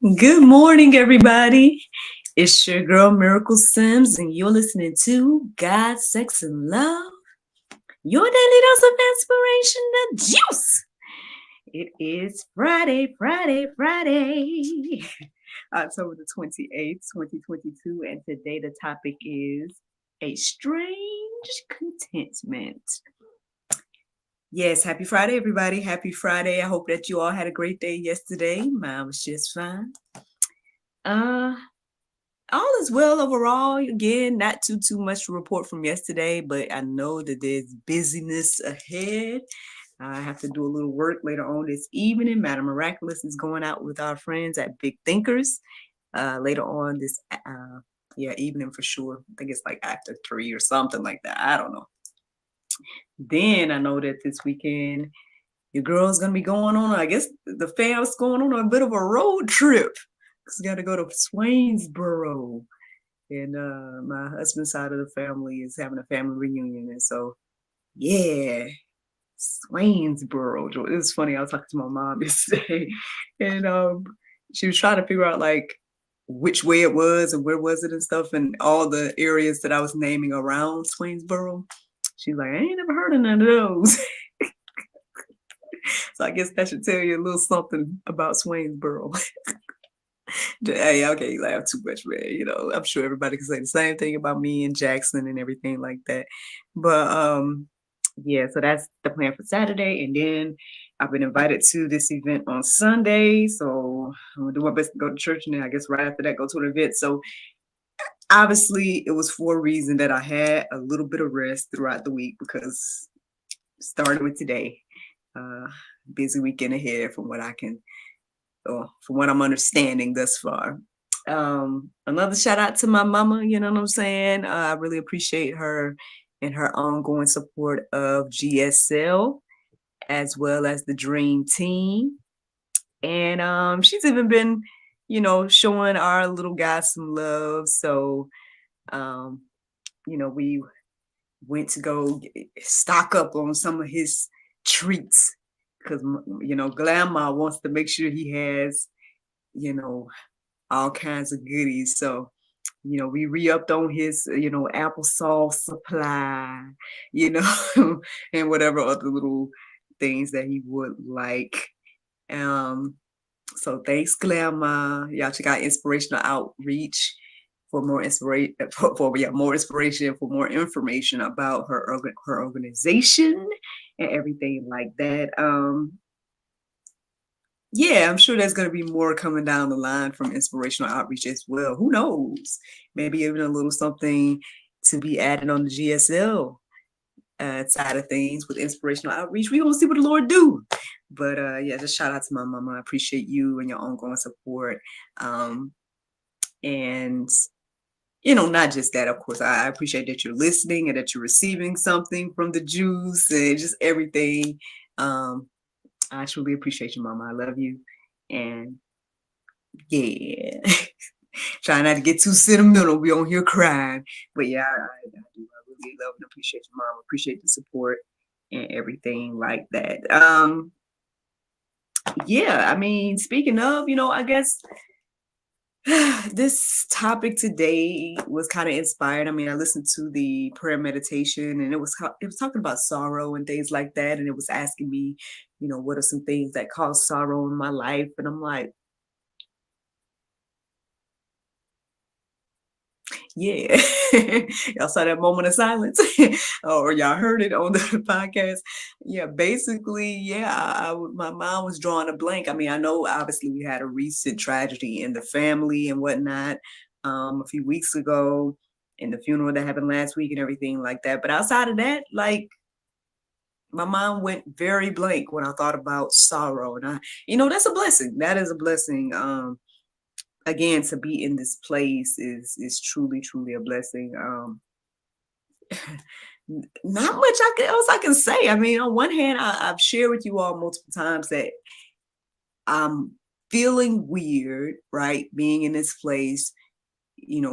Good morning, everybody. It's your girl Miracle Sims, and you're listening to God, Sex, and Love, your daily dose of inspiration, the juice. It is Friday, October the 28th, 2022, and today the topic is a strange contentment. Yes, happy Friday, everybody. Happy Friday. I hope that you all had a great day yesterday. Mine was just fine. Uh, all is well overall. Again, not too much to report from yesterday, but I know that there's busyness ahead. I have to do a little work later on this evening. Madam Miraculous is going out with our friends at Big Thinkers later on this evening for sure. I think it's like after 3 or something like that. I don't know. Then I know that this weekend your girl's gonna be going on, I guess the fam's going on a bit of a road trip. Cause got to go to Swainsboro. And my husband's side of the family is having a family reunion. And so, yeah, Swainsboro. It was funny. I was talking to my mom yesterday, and she was trying to figure out like which way it was and where was it and stuff, and all the areas that I was naming around Swainsboro. She's like, I ain't never heard of none of those. So I guess that should tell you a little something about Swainsboro. Hey, okay, you laugh too much, man. You know, I'm sure everybody can say the same thing about me and Jackson and everything like that. But yeah, so that's the plan for Saturday. And then I've been invited to this event on Sunday. So I'm gonna do my best to go to church, and then I guess right after that go to an event. So obviously it was for a reason that I had a little bit of rest throughout the week, because starting with today, busy weekend ahead from what I can, or from what I'm understanding thus far. Another shout out to my mama, you know what I'm saying? I really appreciate her and her ongoing support of GSL as well as the Dream Team. And she's even been, showing our little guy some love. So, we went to go stock up on some of his treats because, Grandma wants to make sure he has, all kinds of goodies. So, we re-upped on his, applesauce supply, and whatever other little things that he would like. So thanks, Grandma. Y'all check out Inspirational Outreach for more inspiration, more inspiration, for more information about her organization and everything like that. Yeah, I'm sure there's going to be more coming down the line from Inspirational Outreach as well. Who knows? Maybe even a little something to be added on the GSL side of things with Inspirational Outreach. We're going to see what the Lord do. But yeah, just shout out to my mama. I appreciate you and your ongoing support. And, not just that, of course, I appreciate that you're listening and that you're receiving something from the juice and just everything. I truly appreciate you, Mama. I love you. And yeah, try not to get too sentimental. We on here crying. But yeah, I do. I really love and appreciate you, Mom. Appreciate the support and everything like that. Yeah, I mean, speaking of, I guess this topic today was kind of inspired. I mean, I listened to the prayer meditation, and it was talking about sorrow and things like that, and it was asking me, what are some things that cause sorrow in my life? And I'm like, yeah. Y'all saw that moment of silence, or y'all heard it on the podcast. Yeah, basically, yeah, my mind was drawing a blank. I mean, I know obviously we had a recent tragedy in the family and whatnot a few weeks ago, and the funeral that happened last week and everything like that. But outside of that, like, my mind went very blank when I thought about sorrow. And that's a blessing. That is a blessing. Again, to be in this place is truly a blessing. Not much else I can say. I mean, on one hand, I've shared with you all multiple times that I'm feeling weird, right? Being in this place,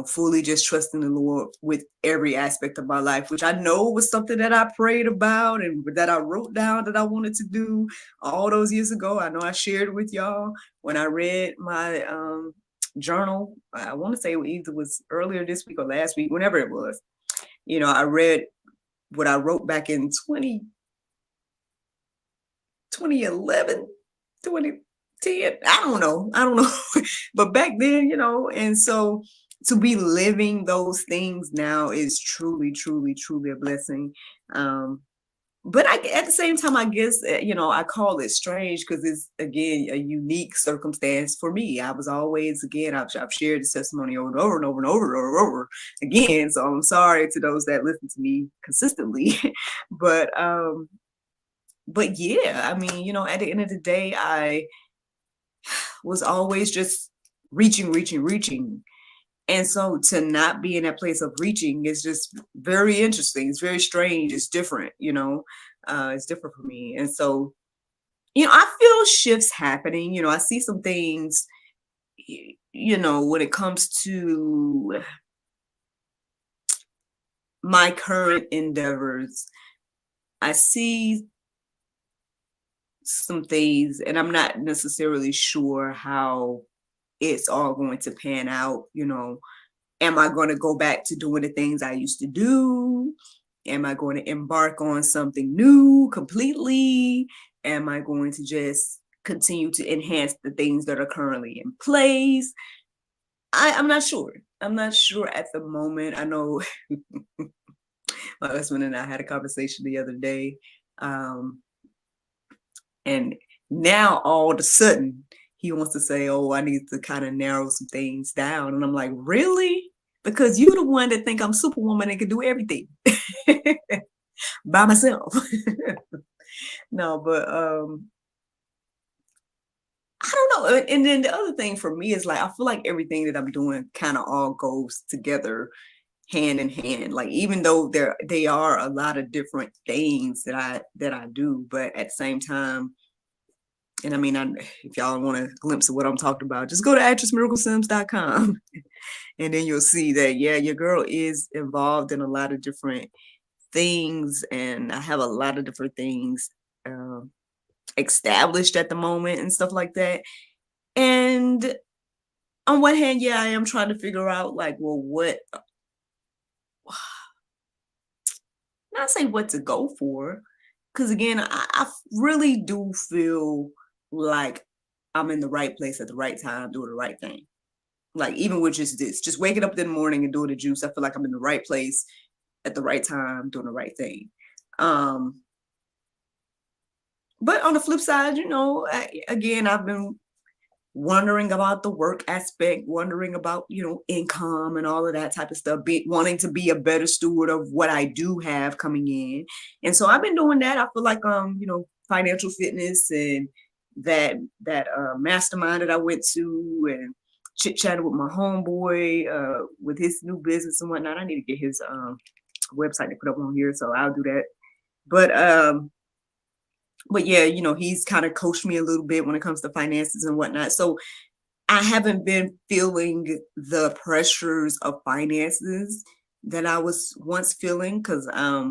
fully just trusting the Lord with every aspect of my life, which I know was something that I prayed about and that I wrote down that I wanted to do all those years ago. I know I shared with y'all when I read my journal. I want to say it either was earlier this week or last week, whenever it was. I read what I wrote back in 2011, 2010. I don't know. But back then, and so to be living those things now is truly, truly, truly a blessing. But at the same time, I guess, I call it strange because it's, again, a unique circumstance for me. I was always, again, I've shared this testimony over and over and over and over and over again. So I'm sorry to those that listen to me consistently. But yeah, I mean, at the end of the day, I was always just reaching. And so to not be in that place of reaching is just very interesting. It's very strange. It's different, it's different for me. And so, I feel shifts happening. I see some things, when it comes to my current endeavors, I see some things and I'm not necessarily sure how it's all going to pan out. Am I going to go back to doing the things I used to do? Am I going to embark on something new completely? Am I going to just continue to enhance the things that are currently in place? I'm not sure. I'm not sure at the moment. I know my husband and I had a conversation the other day. And now all of a sudden he wants to say, oh, I need to kind of narrow some things down. And I'm like, really? Because you're the one that think I'm Superwoman and can do everything by myself. No, but I don't know. And then the other thing for me is like, I feel like everything that I'm doing kind of all goes together hand in hand. Like, even though they are a lot of different things that I do, but at the same time, and I mean, if y'all want a glimpse of what I'm talking about, just go to actressmiraclesims.com and then you'll see that, yeah, your girl is involved in a lot of different things, and I have a lot of different things established at the moment and stuff like that. And on one hand, yeah, I am trying to figure out like, well, not say what to go for, because again, I really do feel like I'm in the right place at the right time doing the right thing. Like, even with just waking up in the morning and doing the juice, I feel like I'm in the right place at the right time doing the right thing. But on the flip side, again, I've been wondering about the work aspect, wondering about, income and all of that type of stuff, wanting to be a better steward of what I do have coming in. And so I've been doing that. I feel like, financial fitness and that mastermind that I went to and chit-chatted with my homeboy with his new business and whatnot. I need to get his website to put up on here, so I'll do that. But yeah, he's kind of coached me a little bit when it comes to finances and whatnot. So I haven't been feeling the pressures of finances that I was once feeling, because I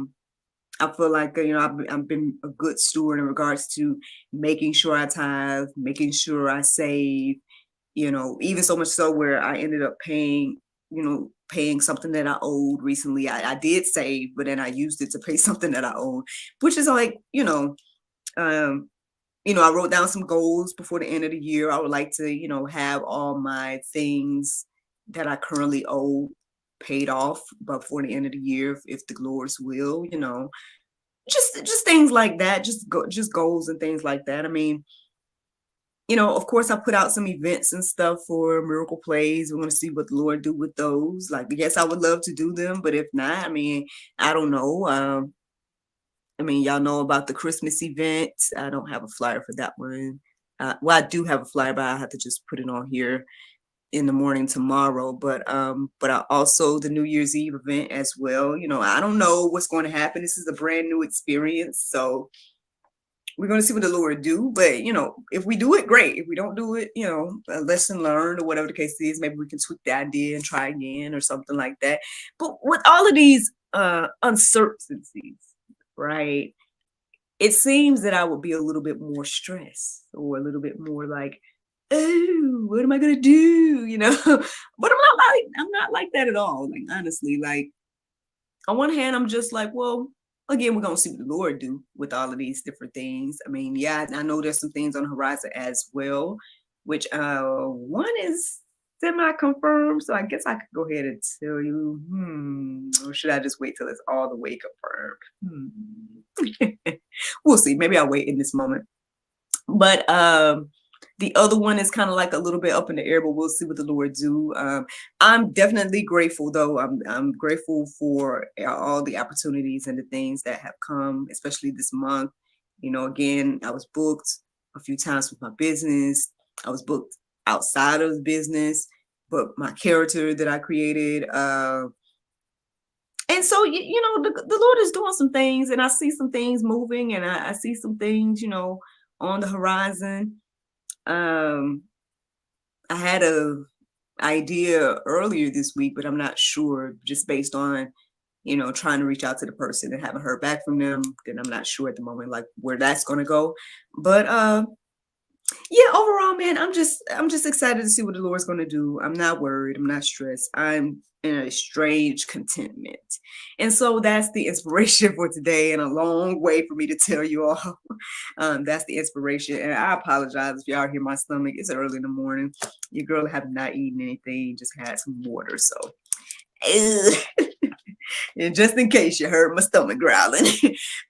feel like, I've been a good steward in regards to making sure I tithe, making sure I save, even so much so where I ended up paying something that I owed recently. I did save, but then I used it to pay something that I owed, which is like, I wrote down some goals before the end of the year. I would like to, have all my things that I currently owe paid off before the end of the year, if the Lord's will, just things like that, just goals and things like that. I mean, of course, I put out some events and stuff for Miracle Plays. We're going to see what the Lord do with those. Like, yes, I would love to do them, but if not, I mean, I don't know. I mean, y'all know about the Christmas event. I don't have a flyer for that one. Well, I do have a flyer, but I have to just put it on here in the morning tomorrow. But I also the New Year's Eve event as well. I don't know what's going to happen. This is a brand new experience, so we're going to see what the Lord do. But, if we do it, great. If we don't do it, a lesson learned or whatever the case is, maybe we can tweak the idea and try again or something like that. But with all of these uncertainties, right, it seems that I would be a little bit more stressed or a little bit more like, oh, what am I going to do? But I'm not like that at all. Like, honestly, like, on one hand, I'm just like, well, again, we're going to see what the Lord do with all of these different things. I mean, yeah, I know there's some things on the horizon as well, which one is semi-confirmed. So I guess I could go ahead and tell you, or should I just wait till it's all the way confirmed? We'll see. Maybe I'll wait in this moment. But the other one is kind of like a little bit up in the air, but we'll see what the Lord do. I'm definitely grateful, though. I'm grateful for all the opportunities and the things that have come, especially this month. Again, I was booked a few times with my business. I was booked outside of the business, but my character that I created. And so, the Lord is doing some things, and I see some things moving, and I see some things, on the horizon. I had a idea earlier this week, but I'm not sure, just based on, trying to reach out to the person and haven't heard back from them. Then I'm not sure at the moment, like, where that's going to go. But yeah, overall, man, I'm just excited to see what the Lord's going to do. I'm not worried. I'm not stressed. I'm in a strange contentment. And so that's the inspiration for today, and a long way for me to tell you all. That's the inspiration. And I apologize if y'all hear my stomach. It's early in the morning. Your girl have not eaten anything, just had some water. So, and just in case you heard my stomach growling.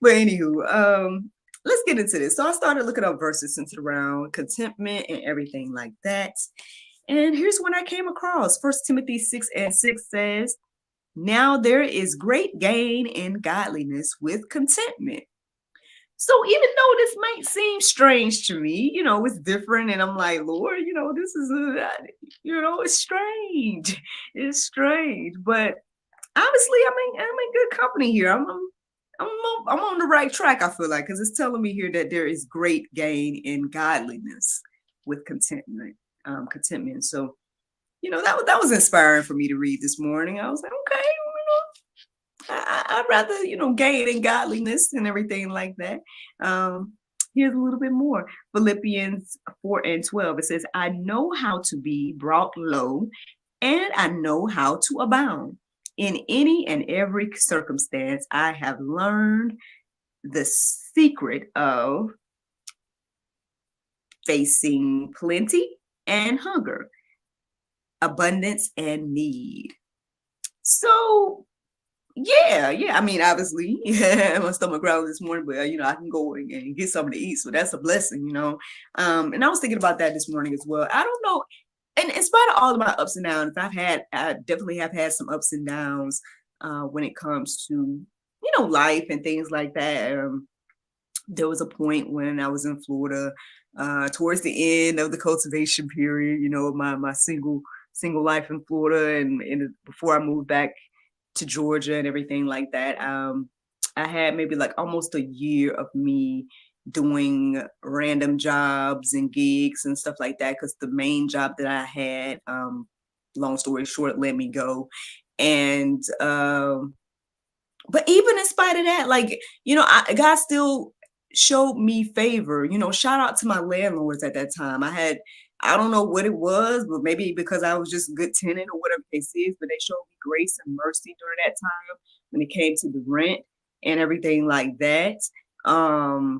But anywho, let's get into this. So I started looking up verses centered around contentment and everything like that. And here's one I came across. 1 Timothy 6:6 says, now there is great gain in godliness with contentment. So even though this might seem strange to me, it's different. And I'm like, Lord, this is, it's strange. It's strange. But honestly, I'm in good company here. I'm on the right track, I feel like, because it's telling me here that there is great gain in godliness with contentment. So, that was inspiring for me to read this morning. I was like, okay, I'd rather, gain in godliness and everything like that. Here's a little bit more. Philippians 4:12. It says, I know how to be brought low, and I know how to abound. In any and every circumstance, I have learned the secret of facing plenty and hunger, abundance and need. So, yeah. I mean, obviously, my stomach growled this morning, but I can go and get something to eat, so that's a blessing, And I was thinking about that this morning as well. I don't know. And in spite of all of my ups and downs, I definitely have had some ups and downs when it comes to, life and things like that. There was a point when I was in Florida, towards the end of the cultivation period, my single life in Florida, and before I moved back to Georgia and everything like that. I had maybe like almost a year of me doing random jobs and gigs and stuff like that, because the main job that I had, long story short, let me go. And but even in spite of that, like, God still showed me favor. Shout out to my landlords at that time. I don't know what it was, but maybe because I was just a good tenant or whatever the case is, but they showed me grace and mercy during that time when it came to the rent and everything like that. I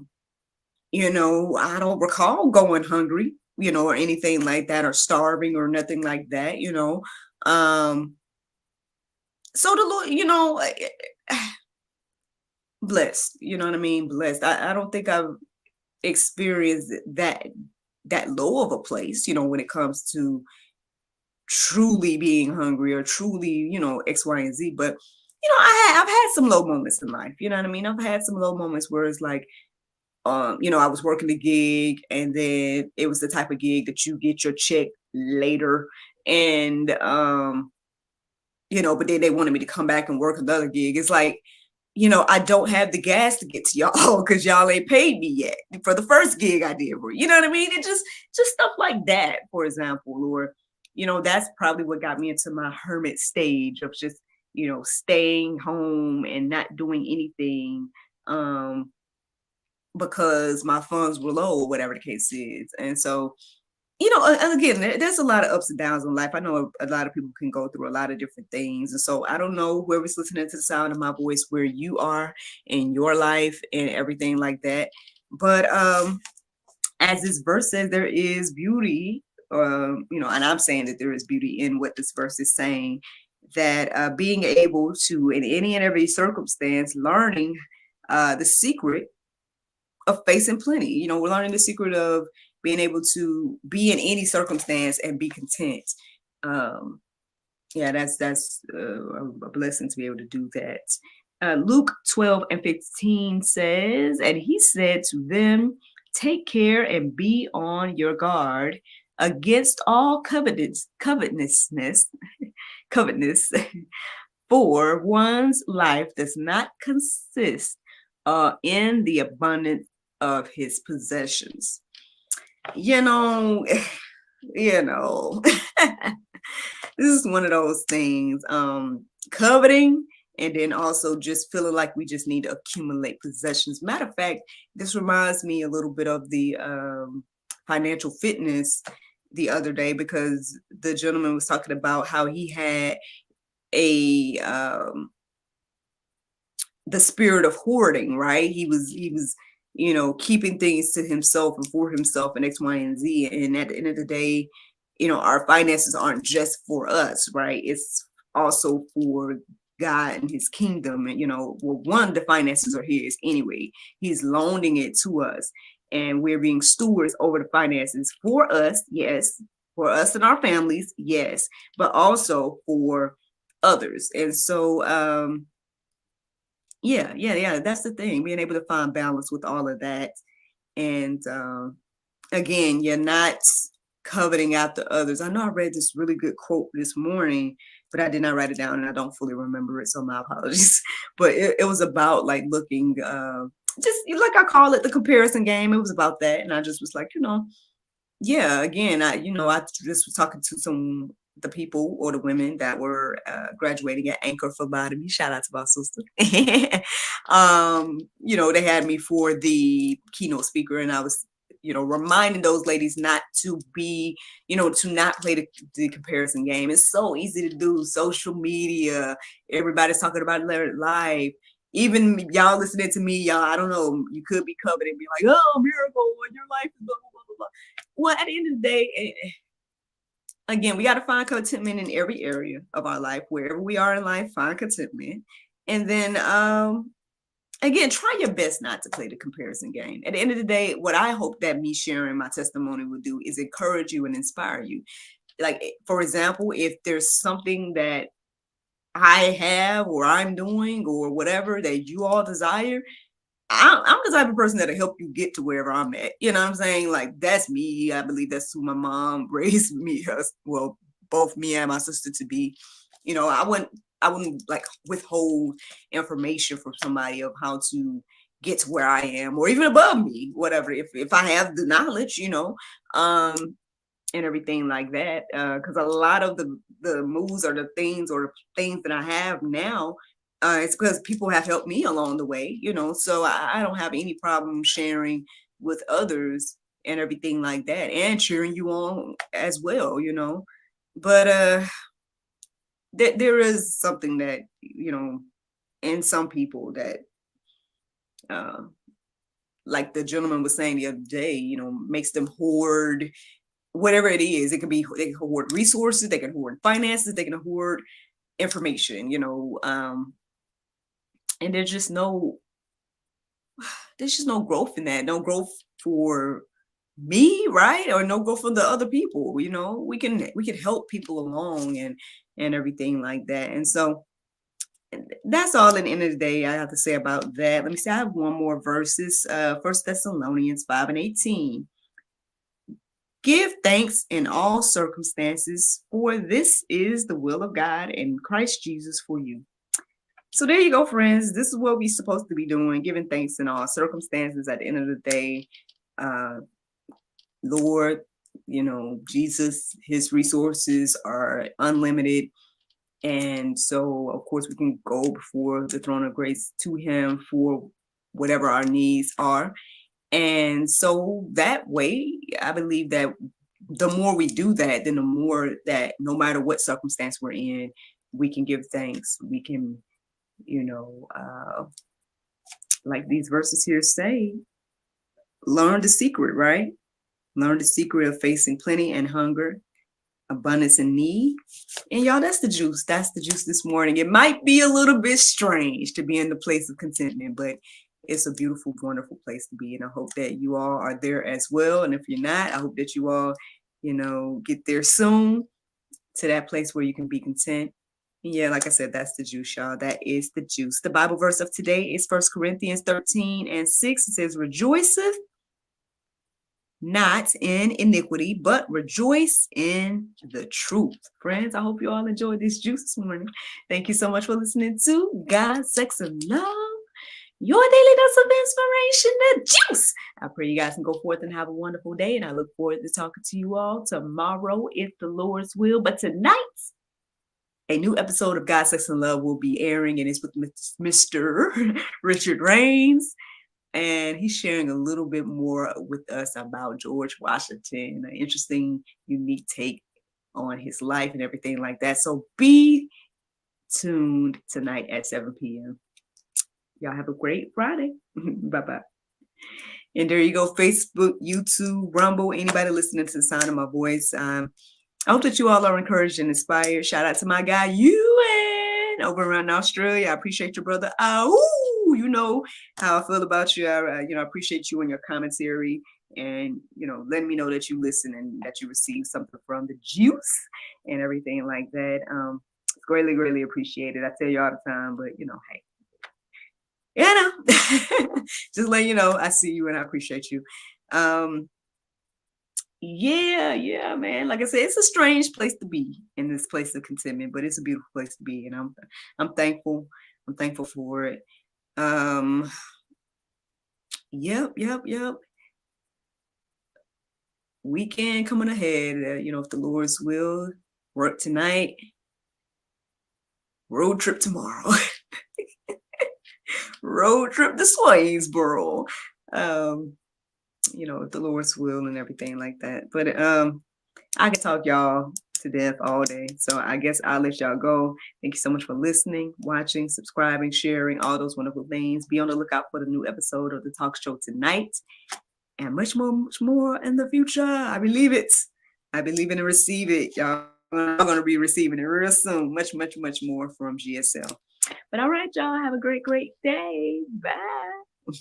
don't recall going hungry, or anything like that, or starving or nothing like that, So the Lord, blessed, you know what I mean? Blessed. I don't think I've experienced that low of a place, when it comes to truly being hungry or truly, X, Y, and Z. But, I've had some low moments in life, you know what I mean? I've had some low moments where it's like, I was working the gig, and then it was the type of gig that you get your check later. And, but then they wanted me to come back and work another gig. It's like, I don't have the gas to get to y'all because y'all ain't paid me yet for the first gig I did for you. You know what I mean? It just stuff like that, for example, or that's probably what got me into my hermit stage of just staying home and not doing anything because my funds were low or whatever the case is. And so and again, there's a lot of ups and downs in life. I know a lot of people can go through a lot of different things. And so I don't know whoever's listening to the sound of my voice, where you are in your life and everything like that. But as this verse says, there is beauty, and I'm saying that there is beauty in what this verse is saying, that being able to, in any and every circumstance, learning the secret of facing plenty. We're learning the secret of being able to be in any circumstance and be content. Yeah, that's a blessing to be able to do that. Luke 12:15 says, and he said to them, take care and be on your guard against all covetousness, for one's life does not consist in the abundance of his possessions. you know you know this is one of those things, coveting, and then also just feeling like we just need to accumulate possessions. Matter of fact, this reminds me a little bit of the financial fitness the other day, because the gentleman was talking about how he had a the spirit of hoarding, right? He was keeping things to himself and for himself and X, Y, and Z. And at the end of the day, our finances aren't just for us, right? It's also for God and his kingdom. And the finances are his anyway. He's loaning it to us, and we're being stewards over the finances for us, yes, for us and our families, yes, but also for others. And so yeah, that's the thing, being able to find balance with all of that. And again, you're not coveting after others. I know I read this really good quote this morning, but I did not write it down and I don't fully remember it, so my apologies. But it was about like looking, just like I call it the comparison game. It was about that, and I just was like, yeah, again, I just was talking to the people or the women that were graduating at Anchor Phlebotomy. Shout out to my sister. They had me for the keynote speaker, and I was reminding those ladies not to be, to not play the comparison game. It's so easy to do. Social media, everybody's talking about their life. Even y'all listening to me, y'all, I don't know, you could be covered and be like, oh, miracle, and your life is blah, blah, blah, blah. Well, at the end of the day, again, we got to find contentment in every area of our life. Wherever we are in life, find contentment. And then, again, try your best not to play the comparison game. At the end of the day, what I hope that me sharing my testimony will do is encourage you and inspire you. Like, for example, if there's something that I have or I'm doing or whatever that you all desire, I'm the type of person that'll help you get to wherever I'm at. You know what I'm saying? Like, that's me. I believe that's who my mom raised me, well, both me and my sister to be. I wouldn't like withhold information from somebody of how to get to where I am, or even above me, whatever. If I have the knowledge, and everything like that. Because a lot of the moves or the things that I have now, it's because people have helped me along the way, so I don't have any problem sharing with others and everything like that, and cheering you on as well, but there is something that, in some people that, like the gentleman was saying the other day, makes them hoard whatever it is. It can be, they can hoard resources, they can hoard finances, they can hoard information, and there's just no growth in that. No growth for me, right? Or no growth for the other people. We can help people along and everything like that. And so that's all at the end of the day I have to say about that. Let me see, I have one more verses. 1 Thessalonians 5:18. Give thanks in all circumstances, for this is the will of God in Christ Jesus for you. So there you go, friends. This is what we're supposed to be doing, giving thanks in all circumstances. At the end of the day, uh, Lord, Jesus, his resources are unlimited. And so, of course, we can go before the throne of grace to him for whatever our needs are. And so that way, I believe that the more we do that, then the more that no matter what circumstance we're in, we can give thanks. We can, like these verses here say, learn the secret, right? Learn the secret of facing plenty and hunger, abundance and need. And y'all, that's the juice. That's the juice this morning. It might be a little bit strange to be in the place of contentment, but it's a beautiful, wonderful place to be. And I hope that you all are there as well. And if you're not, I hope that you all, get there soon to that place where you can be content. And yeah, like I said, that's the juice, y'all. That is the juice. The Bible verse of today is 1 Corinthians 13:6. It says, rejoiceth not in iniquity, but rejoice in the truth. Friends, I hope you all enjoyed this juice this morning. Thank you so much for listening to God, Sex, and Love, your daily dose of inspiration, the juice. I pray you guys can go forth and have a wonderful day, and I look forward to talking to you all tomorrow, if the Lord's will. But tonight, a new episode of God, Sex, and Love will be airing, and it's with Mr. Richard Rains. And he's sharing a little bit more with us about George Washington, an interesting, unique take on his life and everything like that. So be tuned tonight at 7 p.m. Y'all have a great Friday. Bye-bye. And there you go, Facebook, YouTube, Rumble, anybody listening to the sound of my voice. I hope that you all are encouraged and inspired. Shout out to my guy, UN, over around Australia. I appreciate your brother. You know how I feel about you. I appreciate you and your commentary, and letting me know that you listen and that you receive something from the juice and everything like that. It's greatly, greatly appreciated. I tell you all the time, but hey, just let you know I see you and I appreciate you. Yeah, man. Like I said, it's a strange place to be, in this place of contentment, but it's a beautiful place to be, and I'm thankful. I'm thankful for it. Yep. Weekend coming ahead. If the Lord's will, work tonight, road trip tomorrow, road trip to Swainsboro. If the Lord's will and everything like that. But I could talk y'all to death all day. So I guess I'll let y'all go. Thank you so much for listening, watching, subscribing, sharing, all those wonderful things. Be on the lookout for the new episode of the talk show tonight, and much more in the future. I believe it. I believe it and receive it. Y'all are going to be receiving it real soon. Much more from GSL. But all right, y'all, have a great day. Bye.